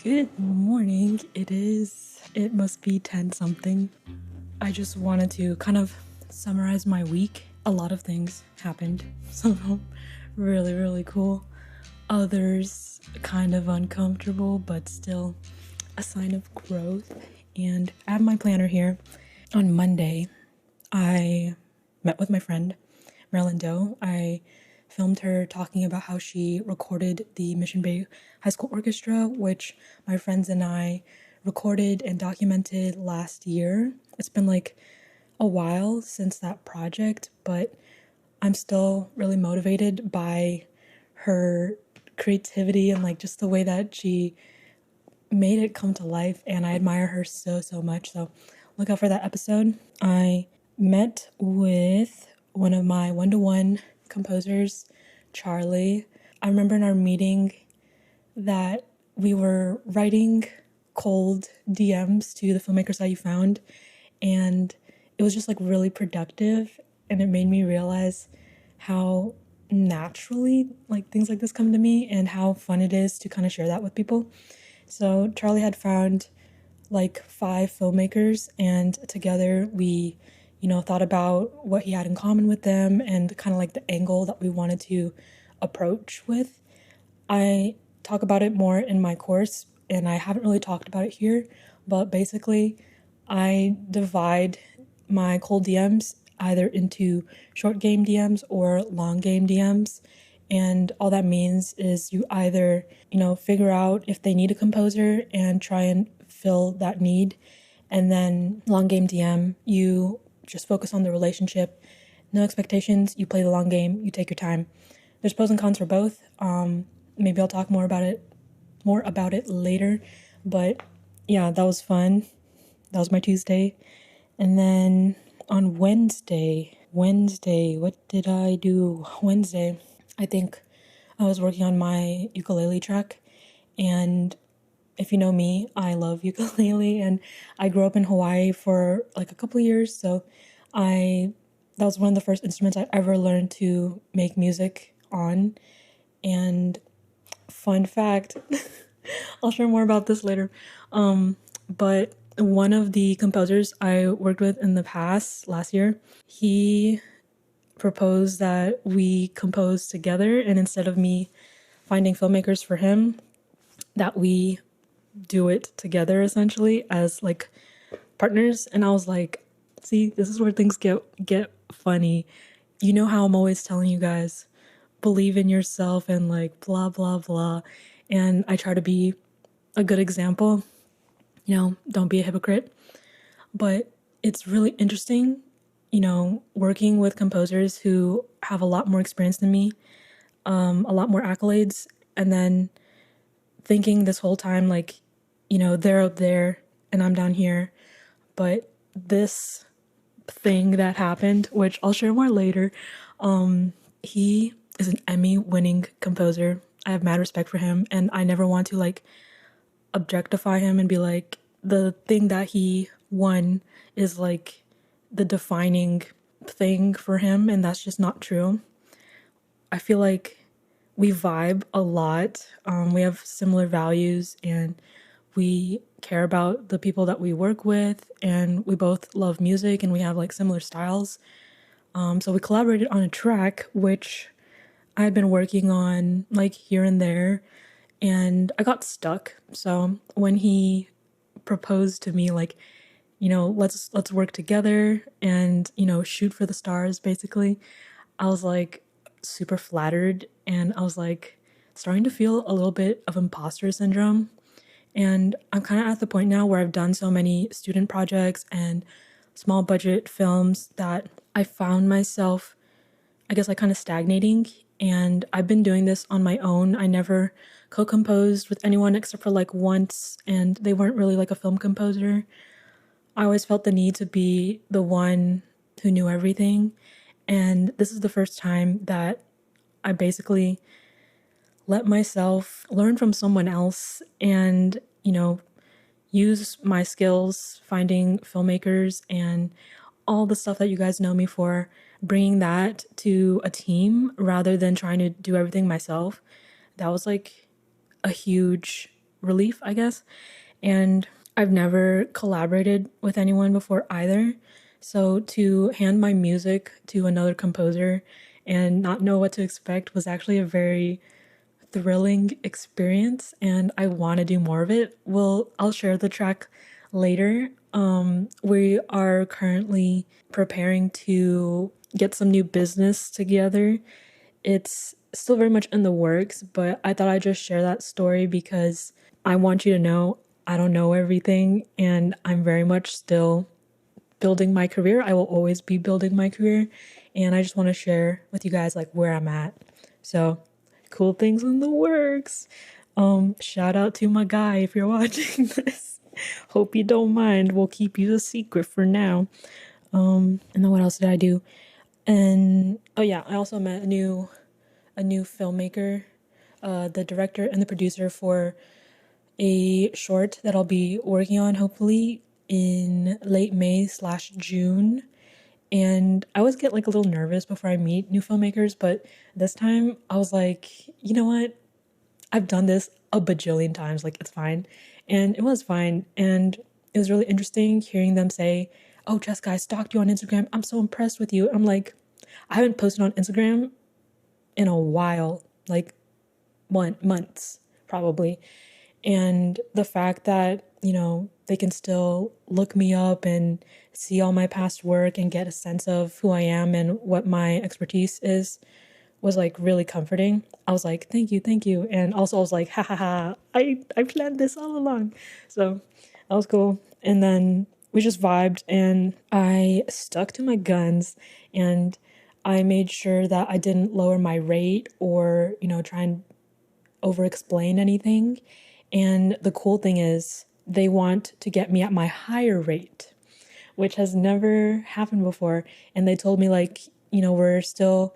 Good morning. It must be 10 something. I just wanted to kind of summarize my week. A lot of things happened. Some of them really, really cool. Others kind of uncomfortable, but still a sign of growth. And I have my planner here. On Monday, I met with my friend, Marilyn Doe. I filmed her talking about how she recorded the Mission Bay High School Orchestra, which my friends and I recorded and documented last year. It's been like a while since that project, but I'm still really motivated by her creativity and like just the way that she made it come to life, and I admire her so, so much. So look out for that episode. I met with one of my one-to-one composers, Charlie. I remember in our meeting that we were writing cold DMs to the filmmakers that you found, and it was just like really productive, and it made me realize how naturally like things like this come to me and how fun it is to kind of share that with people. So Charlie had found like 5 filmmakers, and together we, thought about what he had in common with them and kind of like the angle that we wanted to approach with. I talk about it more in my course, and I haven't really talked about it here, but basically, I divide my cold DMs either into short game DMs or long game DMs. And all that means is you either, figure out if they need a composer and try and fill that need. And then long game DM, you just focus on the relationship. No expectations. You play the long game. You take your time. There's pros and cons for both. Maybe I'll talk more about it later. But yeah, that was fun. That was my Tuesday. And then on Wednesday, what did I do? Wednesday, I think I was working on my ukulele track. And if you know me, I love ukulele, and I grew up in Hawaii for like a couple of years. So that was one of the first instruments I ever learned to make music on. And fun fact, I'll share more about this later. But one of the composers I worked with in the past, last year, he proposed that we compose together, and instead of me finding filmmakers for him, that we do it together essentially as like partners. And I was like, see, this is where things get funny. You know how I'm always telling you guys, believe in yourself and like blah blah blah. And I try to be a good example, don't be a hypocrite. But it's really interesting, working with composers who have a lot more experience than me, a lot more accolades, and then thinking this whole time, like, they're up there and I'm down here. But this thing that happened, which I'll share more later, he is an Emmy winning composer. I have mad respect for him, and I never want to like objectify him and be like, the thing that he won is like the defining thing for him, and that's just not true. I feel like we vibe a lot. We have similar values, and we care about the people that we work with, and we both love music, and we have like similar styles. So we collaborated on a track, which I had been working on like here and there, and I got stuck. So when he proposed to me, like, let's work together and, shoot for the stars, basically, I was like super flattered, and I was like starting to feel a little bit of imposter syndrome. And I'm kind of at the point now where I've done so many student projects and small budget films that I found myself, I guess, like kind of stagnating. And I've been doing this on my own. I never co-composed with anyone except for like once, and they weren't really like a film composer. I always felt the need to be the one who knew everything. And this is the first time that I basically let myself learn from someone else and, use my skills finding filmmakers and all the stuff that you guys know me for, bringing that to a team rather than trying to do everything myself. That was like a huge relief, I guess. And I've never collaborated with anyone before either. So to hand my music to another composer and not know what to expect was actually a very thrilling experience, and I want to do more of it. I'll share the track later. We are currently preparing to get some new business together. It's still very much in the works, but I thought I'd just share that story because I want you to know I don't know everything, and I'm very much still building my career. I will always be building my career, and I just want to share with you guys like where I'm at. So, cool things in the works. Shout out to my guy if you're watching this. Hope you don't mind. We'll keep you a secret for now. And then what else did I do? And oh yeah, I also met a new filmmaker, the director and the producer for a short that I'll be working on hopefully in late May/June. And I always get like a little nervous before I meet new filmmakers, but this time I was like, you know what? I've done this a bajillion times, like it's fine. And it was fine. And it was really interesting hearing them say, "Oh, Jessica, I stalked you on Instagram. I'm so impressed with you." I'm like, I haven't posted on Instagram in a while, like months probably. And the fact that, they can still look me up and see all my past work and get a sense of who I am and what my expertise is was like really comforting. I was like, thank you, thank you. And also I was like, ha ha ha, I planned this all along. So that was cool. And then we just vibed and I stuck to my guns and I made sure that I didn't lower my rate or, try and over explain anything. And the cool thing is, they want to get me at my higher rate, which has never happened before. And they told me, like, we're still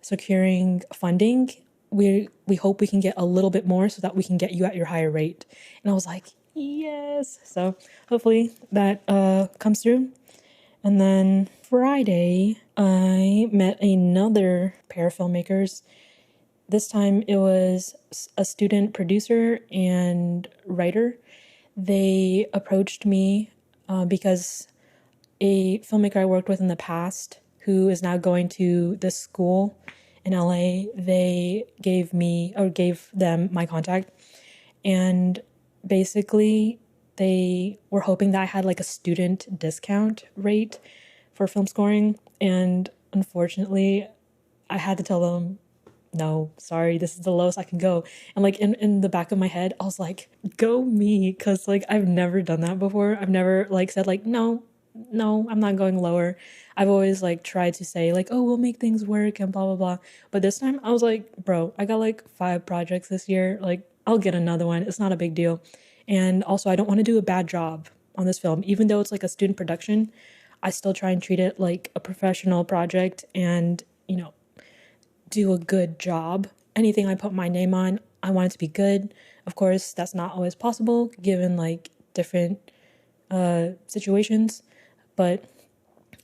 securing funding. We hope we can get a little bit more so that we can get you at your higher rate. And I was like, yes. So hopefully that comes through. And then Friday, I met another pair of filmmakers. This time it was a student producer and writer. They approached me because a filmmaker I worked with in the past, who is now going to this school in LA, they gave them my contact. And basically, they were hoping that I had like a student discount rate for film scoring. And unfortunately, I had to tell them, no, sorry, this is the lowest I can go. And like in the back of my head, I was like, go me, because like I've never done that before. I've never like said like, no, I'm not going lower. I've always like tried to say like, oh, we'll make things work and blah blah blah. But this time I was like, bro, I got like 5 projects this year. Like I'll get another one. It's not a big deal. And also I don't want to do a bad job on this film. Even though it's like a student production, I still try and treat it like a professional project and, do a good job. Anything I put my name on, I want it to be good. Of course, that's not always possible given like different situations, but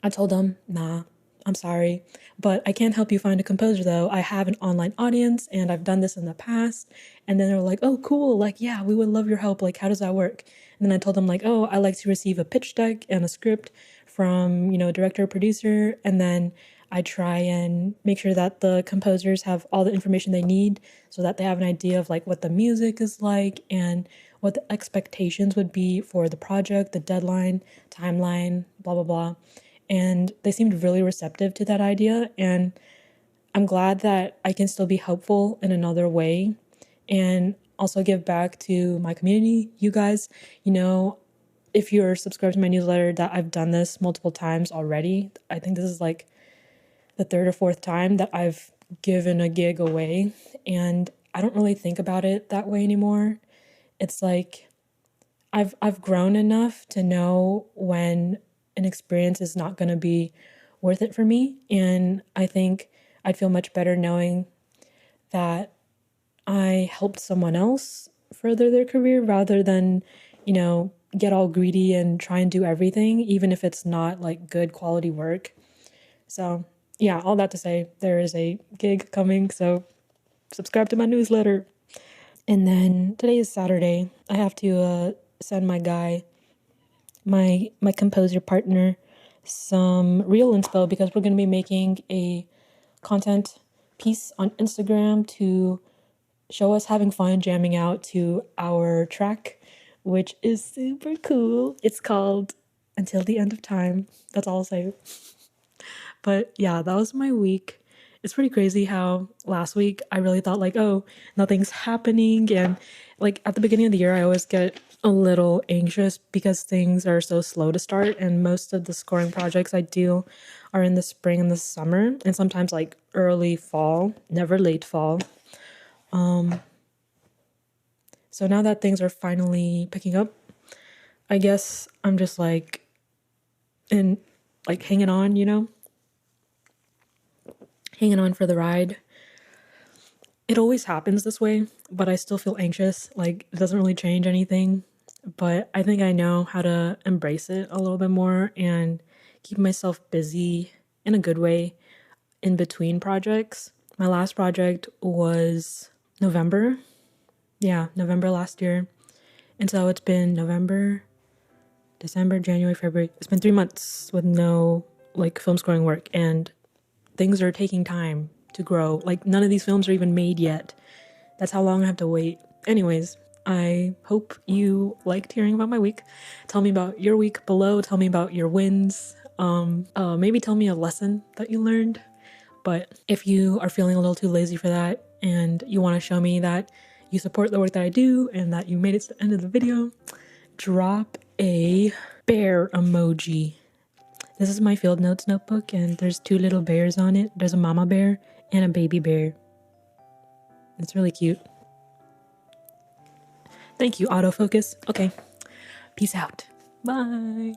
I told them, nah, I'm sorry, but I can't help you find a composer though. I have an online audience and I've done this in the past. And then they're like, oh, cool. Like, yeah, we would love your help. Like, how does that work? And then I told them like, oh, I like to receive a pitch deck and a script from, director, producer. And then I try and make sure that the composers have all the information they need so that they have an idea of like what the music is like and what the expectations would be for the project, the deadline, timeline, blah, blah, blah. And they seemed really receptive to that idea. And I'm glad that I can still be helpful in another way and also give back to my community. You guys, if you're subscribed to my newsletter, that I've done this multiple times already. I think this is like the 3rd or 4th time that I've given a gig away. And I don't really think about it that way anymore. It's like I've grown enough to know when an experience is not going to be worth it for me. And I think I'd feel much better knowing that I helped someone else further their career rather than, get all greedy and try and do everything, even if it's not like good quality work. So yeah, all that to say, there is a gig coming. So subscribe to my newsletter. And then today is Saturday. I have to send my guy, my composer partner, some real inspo because we're going to be making a content piece on Instagram to show us having fun jamming out to our track, which is super cool. It's called Until the End of Time. That's all I'll say. But yeah, that was my week. It's pretty crazy how last week I really thought like, oh, nothing's happening. And like at the beginning of the year, I always get a little anxious because things are so slow to start. And most of the scoring projects I do are in the spring and the summer, and sometimes like early fall, never late fall. So now that things are finally picking up, I guess I'm just like in like hanging on, hanging on for the ride. It always happens this way, but I still feel anxious. Like it doesn't really change anything, but I think I know how to embrace it a little bit more and keep myself busy in a good way in between projects. My last project was November. Yeah, November last year. And so it's been November, December, January, February. It's been 3 months with no like film scoring work, and things are taking time to grow. Like none of these films are even made yet. That's how long I have to wait. Anyways, I hope you liked hearing about my week. Tell me about your week below. Tell me about your wins. Maybe tell me a lesson that you learned. But if you are feeling a little too lazy for that and you want to show me that you support the work that I do and that you made it to the end of the video, drop a bear emoji. This is my field notes notebook and there's 2 little bears on it. There's a mama bear and a baby bear. It's really cute. Thank you, autofocus. Okay, peace out. Bye.